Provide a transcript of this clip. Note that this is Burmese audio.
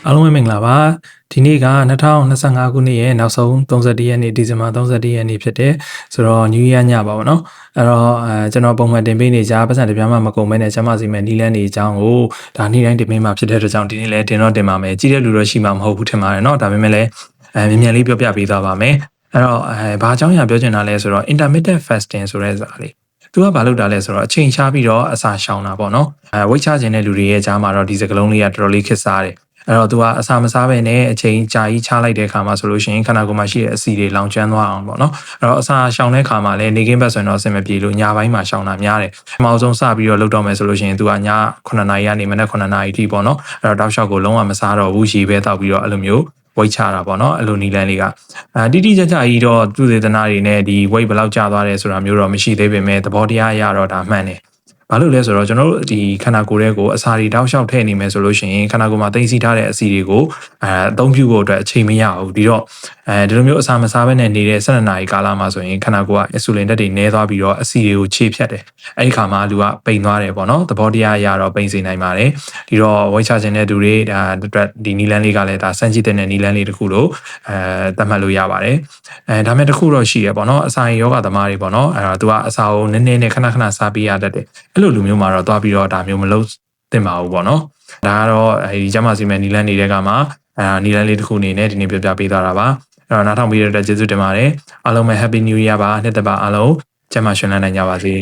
အားလုံးပဲမင်္ဂလာပါဒီနေ့က2025ခုနှစ်ရဲ့နောက်ဆုံး31ရက်နေ့ဒီဇင်ဘာ31ရက်နေ့ဖြစ်တဲ့ဆိုတော့ New Year ညပါပေါ့နော်အဲ့တော့ကျွန်တော်ပုံမှန်တင်ပေးနေကြပတ်စံတပြားမှမကုန်မဲနဲ့ကျမစီမဲ့နီးလန်းနေအကြောင်းကိုဒါနေ့တိုင်းတင်ပေးမှာဖြစ်တဲ့အတွက်ကြောင့်ဒီနေ့လည်းတင်ပါမယ်ကြည့်တဲ့လူတော့ရှိမှာမဟုတ်ဘူးထင်ပါတယ်เนาะဒါပေမဲ့လည်းမြန်လေးပြောပြပေးသွားပါမယ်အဲ့တော့ဘာအကြောင်းအရာပြောချင်တာလဲဆိုတော့ intermittent fasting ဆိုတဲ့ဇာတ်လေးသူကဘာလုပ်တာလဲဆိုတော့အချိန်ချပြီးတော့အစာရှောင်တာပေါ့နော်ဝိတ်ချခြင်းတဲ့လူတွေရဲ့ကြားမှာတော့ဒီစကလုံးလေးကတော်တော်လေးခက်စားတယ်အဲ့တော့သူကအစာမစားဘဲနဲ့အချိန်ကြာကြီးချလိုက်တဲ့အခါမှာဆိုလို့ရှိရင်ခန္ဓာကိုယ်မှာရှိတဲ့အဆီတွေလောင်ကျွမ်းသွားအောင်ပေါ့နော်အဲ့တော့အစာရှောင်တဲ့အခါမှာလည်းနေကင်းဘက်ဆိုရင်တော့အဆင်မပြေလို့ညပိုင်းမှာရှောင်တာများတယ်အမှောင်ဆုံးစပြီးတော့လုပ်တော့မယ်ဆိုလို့ရှိရင်သူကည9နာရီကနေမနက်9နာရီထိပေါ့နော်အဲ့တော့တောက်လျှောက်ကိုလုံးဝမစားတော့ဘူးရေပဲတောက်ပြီးတော့အဲ့လိုမျိုးဝိတ်ချတာပေါ့နော်အဲ့လိုနီလန်းလေးကတိတိကျကျကြီးတော့သူစေတနာတွေနဲ့ဒီ weight ဘယ်လောက်ကျသွားတယ်ဆိုတာမျိုးတော့မရှိသေးပေမဲ့သဘောတရားအရတော့ဒါမှန်တယ်ဘာလို့လဲဆိုတော့ကျွန်တော်တို့ဒီခန္ဓာကိုယ်ရဲ့အစာတွေတောက်လျှောက်ထည့်နေမယ်ဆိုလို့ရှိရင်ခန္ဓာကိုယ်မှာသိသိထားတဲ့အဆီတွေကိုအသုံးပြုဖို့အတွက်အချိန်မရဘူးဒီတော့ဒီလိုမျိုးအစာမစားဘဲနဲ့နေတဲ့12နာရီကာလမှာဆိုရင်ခန္ဓာကိုယ်ကအင်ဆူလင်ဓာတ်တွေနည်းသွားပြီးတော့အဆီတွေကိုခြေဖြတ်တယ်အဲ့ဒီခါမှာလူကပိန်သွားတယ်ပေါ့နော်သဘောတရားအရတော့ပိန်စေနိုင်ပါတယ်ဒီတော့ဝိတ်ချခြင်းတဲ့သူတွေဒါအတွက်ဒီနီလန်းလေးကလည်းဒါစမ်းကြည့်တဲ့နီလန်းလေးတစ်ခုလို့သတ်မှတ်လို့ရပါတယ်ဒါမဲ့တစ်ခုတော့ရှိရပေါ့နော်အစာရင်ယောဂသမားတွေပေါ့နော်အဲ့တော့သူကအစာကိုနည်းနည်းနဲ့ခဏခဏစားပေးရတတ်တယ်အဲ့လိုလူမျိုးမှာတော့သွားပြီးတော့ဒါမျိုးမလုပ်သင့်ပါဘူးပေါ့နော်ဒါကတော့ဒီကျမစီမဲ့နီလန်းနေတဲ့ကမှာနီလန်းလေးတစ်ခုအနေနဲ့ဒီနေ့ပြပြပေးသွားတာပါအဲ့တော့နားထောင်ပြီးတဲ့အတွက်ကျေးဇူးတင်ပါတယ်အားလုံးပဲ Happy New Year ပါနှစ်သက်ပါအားလုံးကျမရှင်လန်းနိုင်ကြပါစေ